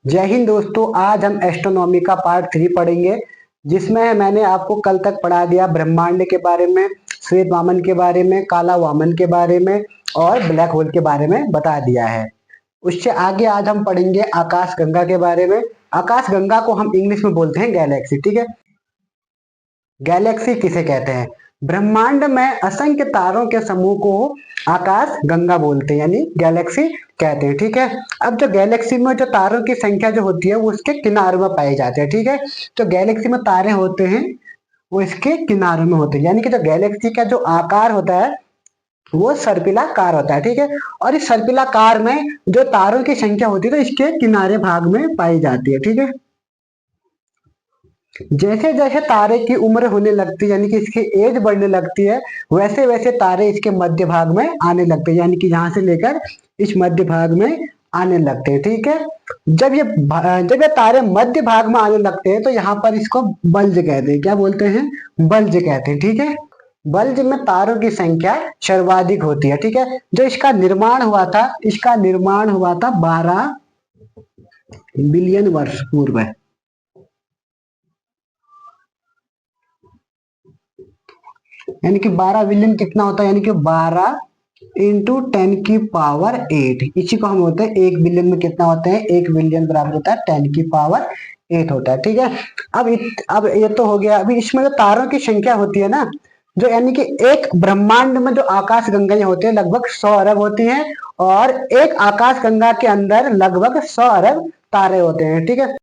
जय हिंद दोस्तों। आज हम एस्ट्रोनॉमी का पार्ट 3 पढ़ेंगे, जिसमें मैंने आपको कल तक पढ़ा दिया ब्रह्मांड के बारे में, श्वेत वामन के बारे में, काला वामन के बारे में और ब्लैक होल के बारे में बता दिया है। उससे आगे आज हम पढ़ेंगे आकाश गंगा के बारे में। आकाश गंगा को हम इंग्लिश में बोलते हैं गैलेक्सी। ठीक है, गैलेक्सी किसे कहते हैं? ब्रह्मांड में असंख्य तारों के समूह को आकाश गंगा बोलते हैं, यानी गैलेक्सी कहते हैं। ठीक है, अब जो गैलेक्सी में जो तारों की संख्या जो होती है वो उसके किनारों में पाए जाते हैं। ठीक है, तो गैलेक्सी में तारे होते हैं वो इसके किनारों में होते हैं, यानी कि जो गैलेक्सी का जो आकार होता है वो सर्पिलाकार होता है। ठीक है, और इस सर्पिलाकार में जो तारों की संख्या होती है तो इसके किनारे भाग में पाई जाती है। ठीक है, जैसे जैसे तारे की उम्र होने लगती है, यानी कि इसकी एज बढ़ने लगती है, वैसे वैसे तारे इसके मध्य भाग में आने लगते हैं, यानी कि यहां से लेकर इस मध्य भाग में आने लगते हैं। ठीक है, जब ये तारे मध्य भाग में आने लगते हैं तो यहाँ पर इसको बल्ज कहते हैं। क्या बोलते हैं? बल्ज कहते हैं। ठीक है, बल्ज में तारों की संख्या सर्वाधिक होती है। ठीक है, जो इसका निर्माण हुआ था, इसका निर्माण हुआ था 12 बिलियन वर्ष पूर्व। यानी कि 12 बिलियन कितना होता है? यानी कि 12 इंटू 10⁸ इसी को हम होते हैं 1 बिलियन में कितना होते हैं? 1 बिलियन बराबर होता है 10⁸ होता है। ठीक है, अब ये तो हो गया। अभी इसमें जो तारों की संख्या होती है ना, जो यानी कि एक ब्रह्मांड में जो आकाश गंगाएं होती है लगभग 100 अरब होती हैं, और एक आकाश गंगा के अंदर लगभग 100 अरब तारे होते हैं। ठीक है,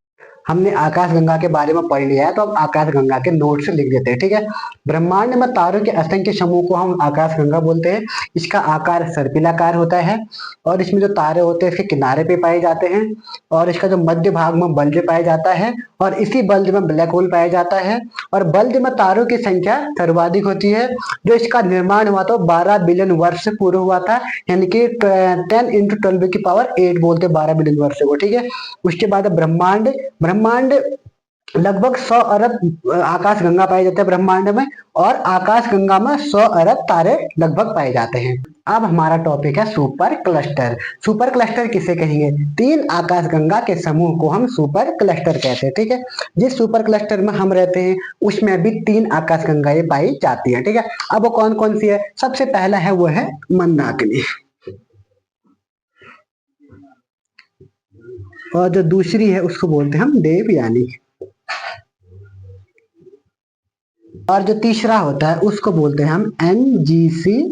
हमने आकाश गंगा के बारे में पढ़ लिया है, तो अब आकाश गंगा के नोट्स लिख देते हैं। ठीक है, ब्रह्मांड में तारों के असंख्य समूह को हम आकाश गंगा बोलते हैं। इसका आकार सर्पिलाकार होता है, और इसमें जो तारे होते हैं इसके किनारे पे पाए जाते हैं, और इसका जो मध्य भाग में बल्ज पाया जाता है, और इसी बल्ज में ब्लैक होल पाया जाता है, और बल्ज में तारों की संख्या सर्वाधिक होती है। जो इसका निर्माण हुआ था 12 बिलियन वर्ष से पूर्व हुआ था, यानी कि 10 × 10⁸ बोलते 12 बिलियन वर्ष को। ठीक है, उसके बाद ब्रह्मांड ब्रह्मांड लगभग 100 अरब आकाश गंगा पाए जाते हैं ब्रह्मांड में, और आकाश गंगा में 100 अरब तारे लगभग पाए जाते हैं। अब हमारा टॉपिक है सुपर क्लस्टर। सुपर क्लस्टर किसे कहेंगे? 3 आकाश गंगा के समूह को हम सुपर क्लस्टर कहते हैं। ठीक है, जिस सुपर क्लस्टर में हम रहते हैं उसमें भी 3 आकाश गंगाएं पाई जाती है। ठीक है, अब वो कौन कौन सी है? सबसे पहला है वो है मंदाकिनी, और जो दूसरी है उसको बोलते हैं हम देवयानी, और जो तीसरा होता है उसको बोलते हैं हम NGC-M33।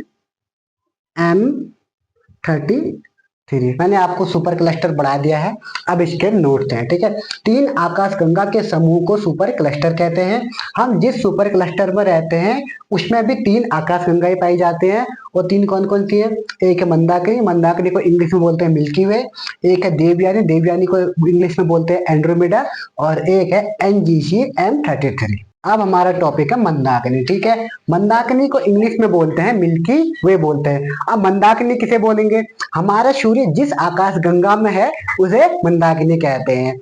मैंने आपको सुपर क्लस्टर बढ़ा दिया है, अब इसके नोट्स हैं। ठीक है, 3 आकाश गंगा के समूह को सुपर क्लस्टर कहते हैं। हम जिस सुपर क्लस्टर में रहते हैं उसमें भी 3 आकाश गंगाएं पाई जाते हैं। वो 3 कौन कौन सी है? एक है मंदाकिनी, मंदाकिनी को इंग्लिश में बोलते हैं मिल्की वे। एक है देवयानी, देवयानी को इंग्लिश में बोलते हैं एंड्रोमेडा। और एक है NGC-M33। अब हमारा टॉपिक है मंदाकिनी। ठीक है, मंदाकिनी को इंग्लिश में बोलते हैं मिल्की वे बोलते हैं। अब मंदाकिनी किसे बोलेंगे? हमारा सूर्य जिस आकाश गंगा में है उसे मंदाकिनी कहते हैं।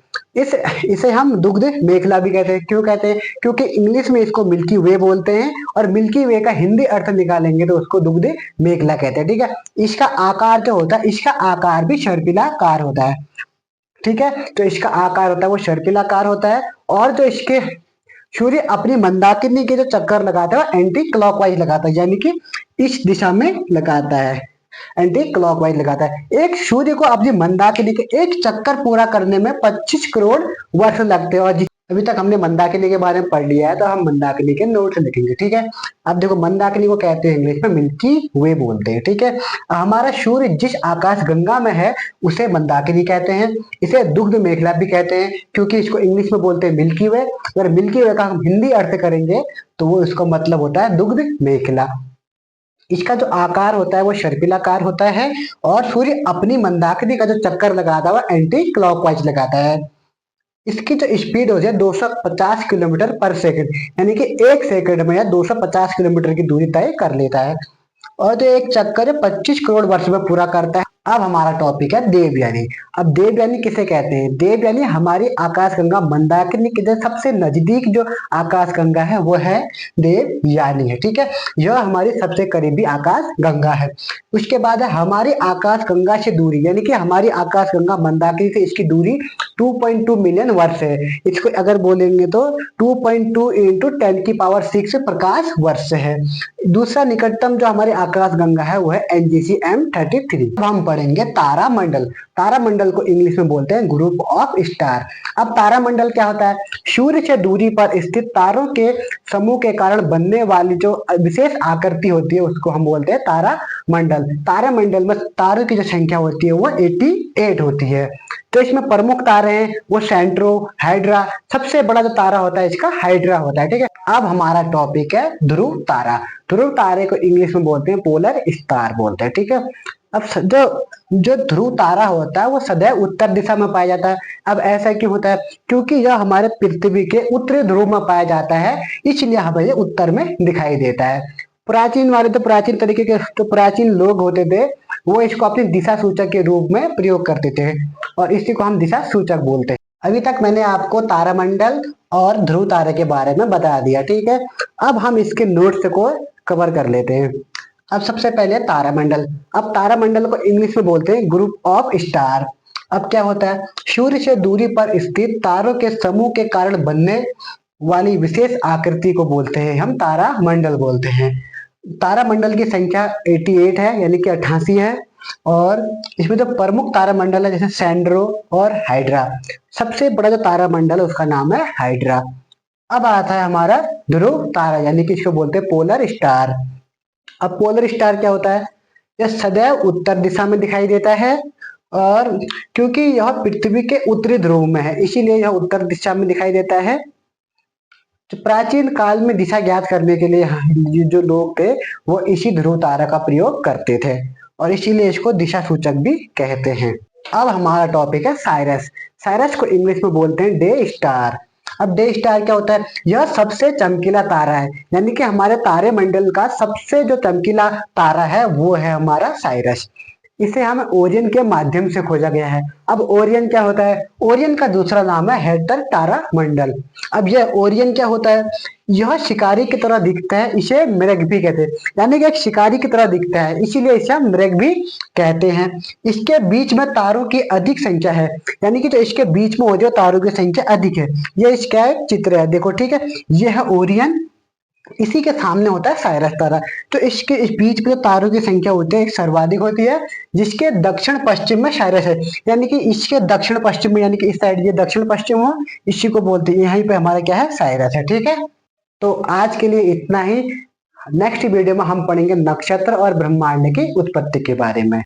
इसे हम दुग्ध मेखला भी कहते हैं। क्यों कहते हैं? क्योंकि इंग्लिश में इसको मिल्की वे बोलते हैं, और मिल्की वे का हिंदी अर्थ निकालेंगे तो उसको दुग्ध मेखला कहते हैं। ठीक है, इसका आकार क्या होता है? इसका आकार भी सर्पिलाकार होता है। ठीक है, तो इसका आकार होता है वो सर्पिलाकार होता है, और जो इसके सूर्य अपनी मंदाकिनी के जो चक्कर लगाता है वो एंटी क्लॉकवाइज लगाता है, यानी कि इस दिशा में लगाता है, एंटी क्लॉकवाइज लगाता है। एक सूर्य को अपनी मंदाकिनी के एक चक्कर पूरा करने में 25 करोड़ वर्ष लगते हैं। और अभी तक हमने मंदाकिनी के बारे में पढ़ लिया है, तो हम मंदाकिनी के नोट्स लिखेंगे। ठीक है, अब देखो मंदाकिनी को कहते हैं इंग्लिश में मिल्की वे बोलते हैं। ठीक है, हमारा सूर्य जिस आकाश गंगा में है उसे मंदाकिनी कहते हैं। इसे दुग्ध मेखला भी कहते हैं, क्योंकि इसको इंग्लिश में बोलते हैं मिल्की वे। अगर मिल्की वे का हम हिंदी अर्थ करेंगे तो वो इसका मतलब होता है दुग्ध मेखला। इसका जो आकार होता है वो सर्पिलाकार होता है, और सूर्य अपनी मंदाकिनी का जो चक्कर लगाता है वो एंटी क्लॉकवाइज लगाता है। इसकी जो स्पीड होती है 250 किलोमीटर पर सेकंड, यानी कि 1 सेकंड में 250 किलोमीटर की दूरी तय कर लेता है, और जो एक चक्कर 25 करोड़ वर्ष में पूरा करता है। अब हमारा टॉपिक है देवयानी। अब देवयानी किसे कहते हैं? देवयानी हमारी आकाशगंगा मंदाकिनी के सबसे नजदीक जो आकाशगंगा है वो है देवयानी है। ठीक है, यह हमारी सबसे करीबी आकाश गंगा है। उसके बाद है हमारी आकाशगंगा से दूरी, यानी कि हमारी आकाशगंगा मंदाकिनी से इसकी दूरी 2.2 मिलियन वर्ष है। इसको अगर बोलेंगे तो 2.2 इंटू 10⁻6 प्रकाश वर्ष है। दूसरा निकटतम जो हमारे आकाश गंगा है वो है NGC M33। अब हम पढ़ेंगे तारामंडल। तारामंडल को इंग्लिश में बोलते हैं ग्रुप ऑफ स्टार। अब तारामंडल क्या होता है? सूर्य से दूरी पर स्थित तारों के समूह के कारण बनने वाली जो विशेष आकृति होती है उसको हम बोलते हैं तारामंडल। तारामंडल में तारों की जो संख्या होती है वो 88 होती है। तो इसमें प्रमुख तारे हैं वो सेंट्रो, हाइड्रा। सबसे बड़ा जो तारा होता है इसका हाइड्रा होता है, ठीक है। अब हमारा टॉपिक है ध्रुव तारा। ध्रुव तारे को इंग्लिश में बोलते हैं पोलर स्टार बोलते हैं, ठीक है। अब जो ध्रुव तारा होता है वो सदैव उत्तर दिशा में पाया जाता है। अब ऐसा क्यों होता है? क्योंकि यह हमारे पृथ्वी के उत्तरी ध्रुव में पाया जाता है, इसलिए हमें ये उत्तर में दिखाई देता है। प्राचीन वाले तो प्राचीन तरीके के जो प्राचीन लोग होते थे वो इसको अपनी दिशा सूचक के रूप में प्रयोग करते थे और इसी को हम दिशा सूचक बोलते हैं। अभी तक मैंने आपको तारामंडल और ध्रुव तारे के बारे में बता दिया, ठीक है। अब हम इसके नोट्स को कवर कर लेते हैं। अब सबसे पहले तारामंडल। अब तारामंडल को इंग्लिश में बोलते हैं ग्रुप ऑफ स्टार। अब क्या होता है? सूर्य से दूरी पर स्थित तारों के समूह के कारण बनने वाली विशेष आकृति को बोलते हैं हम तारामंडल बोलते हैं। तारामंडल की संख्या 88 है, यानी कि 88 है। और इसमें जो प्रमुख तारामंडल है जैसे सैंड्रो और हाइड्रा। सबसे बड़ा जो तारामंडल है उसका नाम है हाइड्रा। अब आता है हमारा ध्रुव तारा, यानी कि इसको बोलते हैं पोलर स्टार। अब पोलर स्टार क्या होता है? यह सदैव उत्तर दिशा में दिखाई देता है और क्योंकि यह पृथ्वी के उत्तरी ध्रुव में है इसीलिए यह उत्तर दिशा में दिखाई देता है। तो प्राचीन काल में दिशा ज्ञात करने के लिए जो लोग थे वो इसी ध्रुव तारा का प्रयोग करते थे और इसीलिए इसको दिशा सूचक भी कहते हैं। अब हमारा टॉपिक है साइरस। साइरस को इंग्लिश में बोलते हैं डे स्टार। अब डे स्टार क्या होता है? यह सबसे चमकीला तारा है, यानी कि हमारे तारे मंडल का सबसे जो चमकीला तारा है वो है हमारा साइरस। इसे हमें ओरियन के माध्यम से खोजा गया है। अब ओरियन क्या होता है? ओरियन का दूसरा नाम है हेक्टर तारामंडल। अब यह ओरियन क्या होता है? यह शिकारी की तरह दिखता है, इसे मृग भी कहते हैं, यानी कि एक शिकारी की तरह दिखता है इसीलिए इसे हम मृग भी कहते हैं। इसके बीच में तारों की अधिक संख्या है, यानी कि जो इसके बीच में हो जो तारों की संख्या अधिक है। यह इसका एक चित्र है, देखो, ठीक है। यह है ओरियन, इसी के सामने होता है साइरस तारा। तो इसके इस बीच में तारों की संख्या होती है एक सर्वाधिक होती है, जिसके दक्षिण पश्चिम में साइरस है, यानी कि इसके दक्षिण पश्चिम में, यानी कि इस साइड ये दक्षिण पश्चिम हो, इसी को बोलते हैं। यहीं पे हमारा क्या है? साइरस है, ठीक है। तो आज के लिए इतना ही। नेक्स्ट वीडियो में हम पढ़ेंगे नक्षत्र और ब्रह्मांड की उत्पत्ति के बारे में।